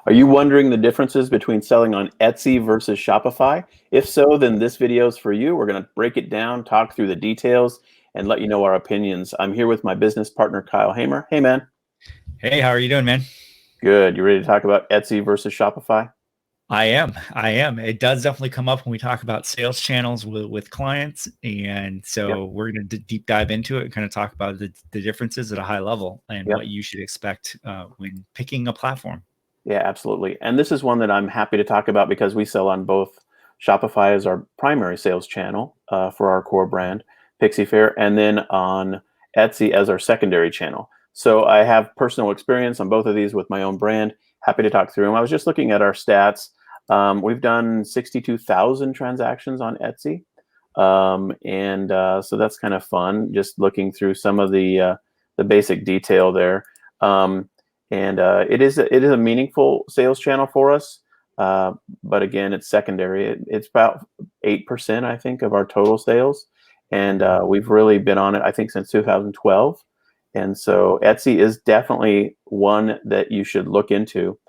Are you wondering the differences between selling on Etsy versus Shopify? If so, then this video is for you. We're going to break it down, talk through the details, and let you know our opinions. I'm here with my business partner, Kyle Hamer. Hey, man. Hey, how are you doing, man? Good. You ready to talk about Etsy versus Shopify? I am. It does definitely come up when we talk about sales channels with clients. And Yep. so we're going to deep dive into it and kind of talk about the differences at a high level and Yep. what you should expect when picking a platform. Yeah, absolutely. And this is one that I'm happy to talk about because we sell on both. Shopify as our primary sales channel for our core brand, Pixie Fair, and then on Etsy as our secondary channel. So I have personal experience on both of these with my own brand. Happy to talk through them. I was just looking at our stats. We've done 62,000 transactions on Etsy. So that's kind of fun, just looking through some of the basic detail there. It is a meaningful sales channel for us. But again, it's secondary. It's about 8%, I think, of our total sales. And we've really been on it, I think, since 2012. And so Etsy is definitely one that you should look into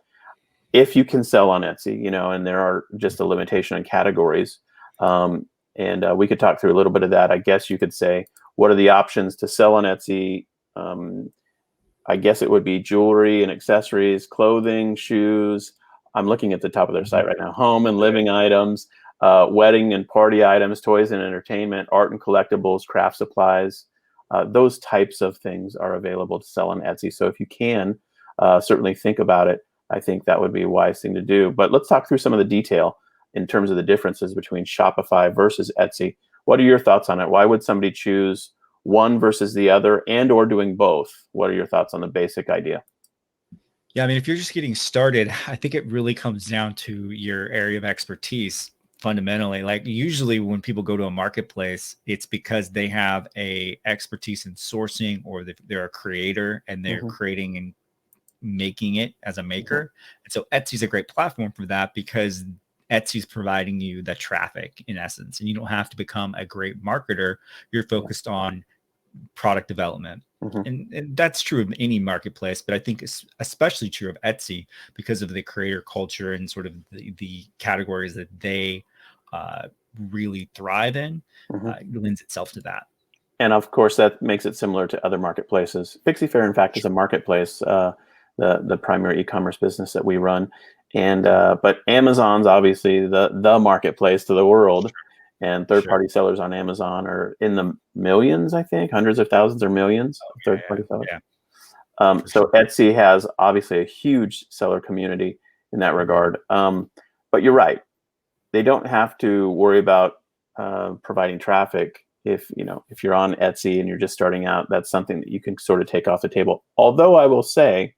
if you can sell on Etsy, and there are just a limitation on categories. We could talk through a little bit of that. I guess you could say, what are the options to sell on Etsy? I guess it would be jewelry and accessories, clothing, shoes. I'm looking at the top of their site right now. Home and living items, wedding and party items, toys and entertainment, art and collectibles, craft supplies. Those types of things are available to sell on Etsy. So if you can, certainly think about it. I think that would be a wise thing to do. But let's talk through some of the detail in terms of the differences between Shopify versus Etsy. What are your thoughts on it? Why would somebody choose one versus the other and or doing both? What are your thoughts on the basic idea? Yeah, I mean, if you're just getting started, I think it really comes down to your area of expertise fundamentally. Like usually when people go to a marketplace, it's because they have a expertise in sourcing or they're a creator and they're creating and making it as a maker. And so Etsy's a great platform for that because Etsy's providing you the traffic in essence, and you don't have to become a great marketer. You're focused on product development. And that's true of any marketplace, but I think it's especially true of Etsy because of the creator culture and sort of the categories that they really thrive in. Lends itself to that. And of course, that makes it similar to other marketplaces. Pixie Fair, in fact, is a marketplace, the primary e-commerce business that we run. But Amazon's obviously the marketplace to the world. And third-party sellers on Amazon are in the millions, I think, hundreds of thousands or millions of third-party sellers. So Etsy has obviously a huge seller community in that regard. But you're right. They don't have to worry about providing traffic if you're on Etsy and you're just starting out. That's something that you can sort of take off the table. Although I will say,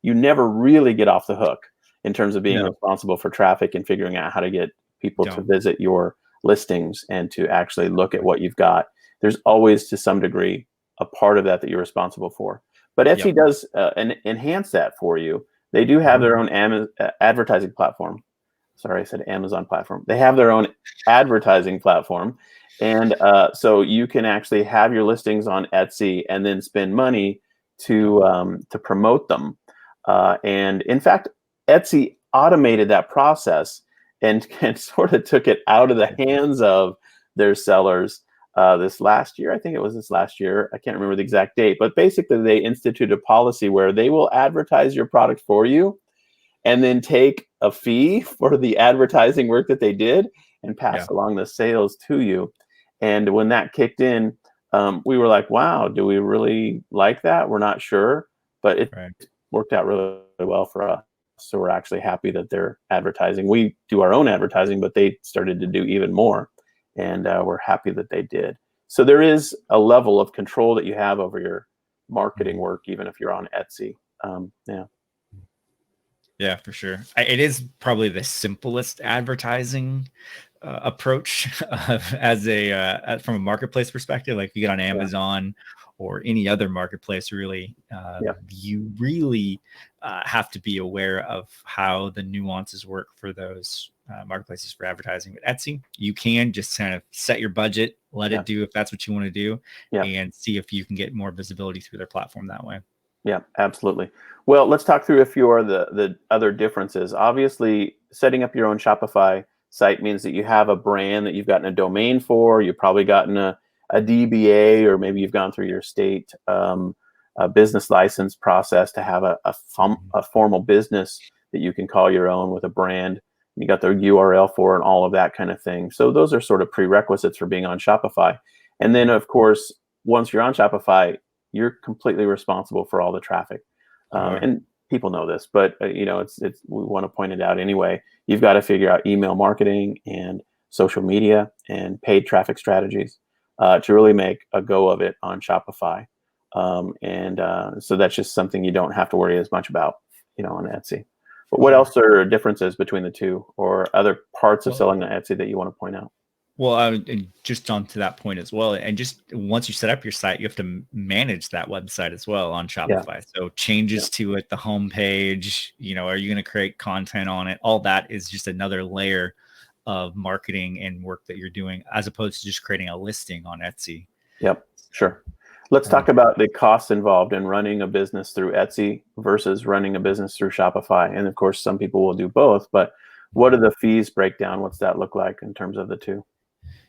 you never really get off the hook in terms of being responsible for traffic and figuring out how to get people to visit your listings and to actually look at what you've got. There's always, to some degree, a part of that you're responsible for. But Etsy does enhance that for you. They do have their own advertising platform. Sorry, I said Amazon platform. They have their own advertising platform. And so you can actually have your listings on Etsy and then spend money to promote them. And in fact, Etsy automated that process and sort of took it out of the hands of their sellers this last year. I think it was this last year. I can't remember the exact date, but basically they instituted a policy where they will advertise your product for you and then take a fee for the advertising work that they did and pass along the sales to you. And when that kicked in, we were like, wow, do we really like that? We're not sure, but it worked out really, really well for us. So we're actually happy that they're advertising. We do our own advertising, but they started to do even more. And we're happy that they did. So there is a level of control that you have over your marketing work, even if you're on Etsy. Yeah, for sure. It is probably the simplest advertising approach as from a marketplace perspective. Like if you get on Amazon or any other marketplace, really, you really have to be aware of how the nuances work for those marketplaces for advertising. With Etsy, you can just kind of set your budget, let it do if that's what you want to do, and see if you can get more visibility through their platform that way. Yeah, absolutely. Well, let's talk through a few of the other differences. Obviously, setting up your own Shopify site means that you have a brand that you've gotten a domain for. You've probably gotten a DBA, or maybe you've gone through your state a business license process to have Mhm. a formal business that you can call your own with a brand. You got the URL for and all of that kind of thing. So those are sort of prerequisites for being on Shopify. And then, of course, once you're on Shopify, you're completely responsible for all the traffic. You are. And people know this, but it's we want to point it out anyway. You've got to figure out email marketing and social media and paid traffic strategies to really make a go of it on Shopify. And so that's just something you don't have to worry as much about, on Etsy. But what Sure. else are differences between the two, or other parts of Well, selling on Etsy that you want to point out? Well, and just on to that point as well, and just once you set up your site, you have to manage that website as well on Yeah, Shopify. So yeah, changes to it, the homepage, are you going to create content on it? All that is just another layer of marketing and work that you're doing, as opposed to just creating a listing on Etsy. yep, So, sure. Let's talk um, about the costs involved in running a business through Etsy versus running a business through Shopify. And of course, some people will do both, but what do the fees break down? What's that look like in terms of the two?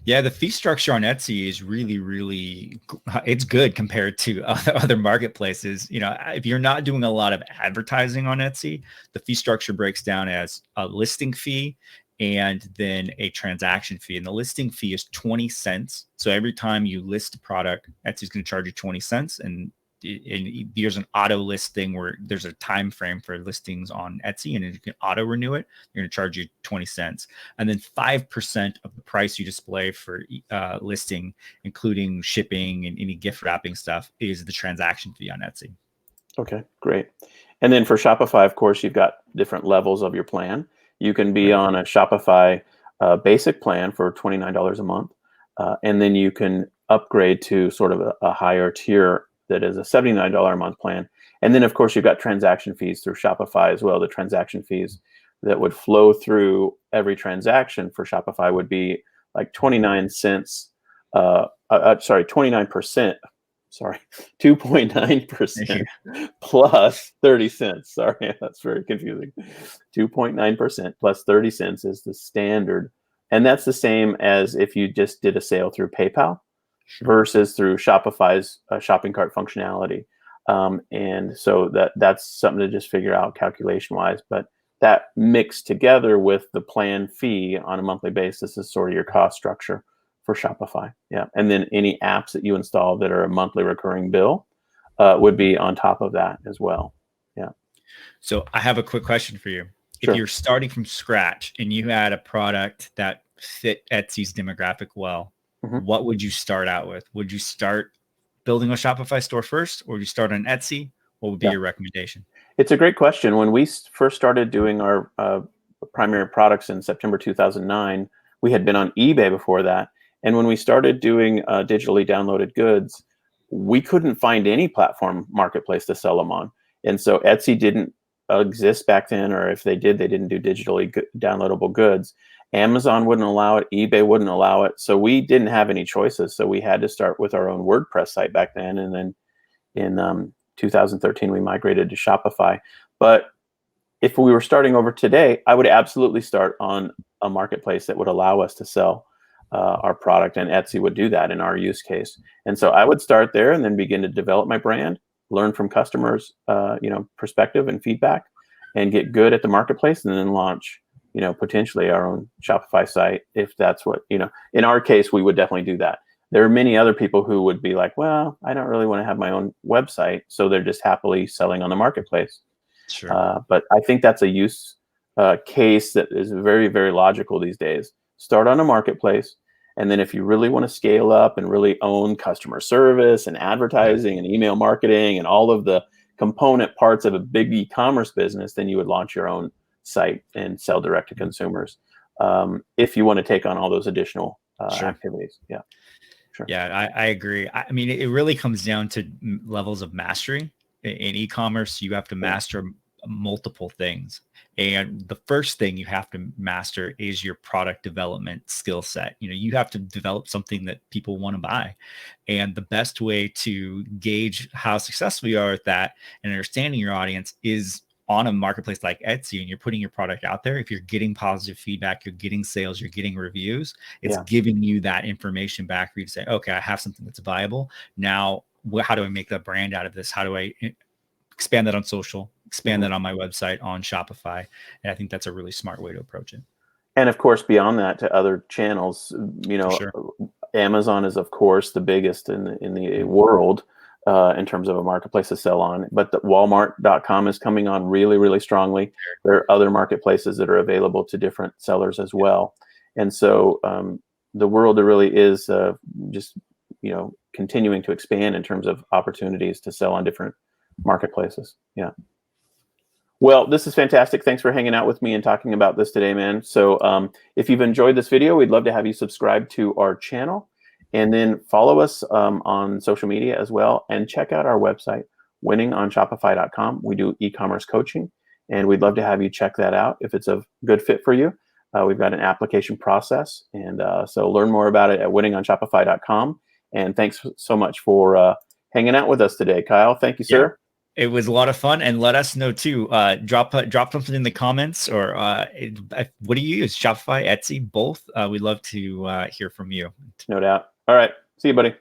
yeah, the fee structure on Etsy is really, really, it's good compared to other marketplaces. If you're not doing a lot of advertising on Etsy, the fee structure breaks down as a listing fee and then a transaction fee. And the listing fee is 20 cents. So every time you list a product, Etsy's going to charge you 20 cents. And there's an auto listing where there's a time frame for listings on Etsy, and you can auto renew it. They're going to charge you 20 cents, and then 5% of the price you display for listing, including shipping and any gift wrapping stuff, is the transaction fee on Etsy. Okay, great. And then for Shopify, of course, you've got different levels of your plan. You can be Right. on a Shopify basic plan for $29 a month, and then you can upgrade to sort of a higher tier that is a $79 a month plan. And then, of course, you've got transaction fees through Shopify as well. The transaction fees that would flow through every transaction for Shopify would be like 29 cents. Sorry, 29%. Sorry, 2.9% plus 30 cents. Sorry, that's very confusing. 2.9% plus 30 cents is the standard. And that's the same as if you just did a sale through PayPal Sure. versus through Shopify's shopping cart functionality. And so that's something to just figure out calculation wise. But that mixed together with the plan fee on a monthly basis is sort of your cost structure for Shopify. Yeah. And then any apps that you install that are a monthly recurring bill would be on top of that as well. Yeah. So I have a quick question for you. If Sure. you're starting from scratch and you had a product that fit Etsy's demographic well, Mhm. what would you start out with? Would you start building a Shopify store first, or would you start on Etsy? What would be Yeah. your recommendation? It's a great question. When we first started doing our primary products in September 2009, we had been on eBay before that. And when we started doing digitally downloaded goods, we couldn't find any platform marketplace to sell them on. And so Etsy didn't exist back then, or if they did, they didn't do digitally downloadable goods. Amazon wouldn't allow it, eBay wouldn't allow it. So we didn't have any choices. So we had to start with our own WordPress site back then. And then in 2013 we migrated to Shopify. But if we were starting over today, I would absolutely start on a marketplace that would allow us to sell our product, and Etsy would do that in our use case. And so I would start there and then begin to develop my brand, learn from customers perspective and feedback, and get good at the marketplace, and then launch potentially our own Shopify site if that's what in our case we would definitely do that. There are many other people who would be like, well, I don't really want to have my own website, so they're just happily selling on the marketplace. Sure. But I think that's a use case that is very, very logical these days. Start on a marketplace, and then if you really want to scale up and really own customer service and Yeah. advertising and email marketing and all of the component parts of a big e-commerce business, then you would launch your own site and sell direct to consumers. If you want to take on all those additional Sure. activities, yeah, sure, Yeah, I agree. I mean, it really comes down to levels of mastery. In e-commerce, you have to yeah, master multiple things. And the first thing you have to master is your product development skill set. You have to develop something that people want to buy. And the best way to gauge how successful you are at that and understanding your audience is on a marketplace like Etsy, and you're putting your product out there. If you're getting positive feedback, you're getting sales, you're getting reviews, it's giving you that information back for you to say, okay, I have something that's viable. Now, how do I make that brand out of this? How do I expand that on social, expand that on my website, on Shopify? And I think that's a really smart way to approach it. And of course, beyond that, to other channels, Sure. Amazon is, of course, the biggest in the world in terms of a marketplace to sell on. But the Walmart.com is coming on really, really strongly. There are other marketplaces that are available to different sellers as well. And so the world really is just, continuing to expand in terms of opportunities to sell on different marketplaces. Yeah. Well, this is fantastic. Thanks for hanging out with me and talking about this today, man. So if you've enjoyed this video, we'd love to have you subscribe to our channel, and then follow us on social media as well, and check out our website, winningonshopify.com. We do e-commerce coaching, and we'd love to have you check that out if it's a good fit for you. We've got an application process, and so learn more about it at winningonshopify.com. And thanks so much for hanging out with us today, Kyle. Thank you, sir. It was a lot of fun, and let us know too. Drop something in the comments, or what do you use? Shopify, Etsy, both. We'd love to hear from you. No doubt. All right. See you, buddy.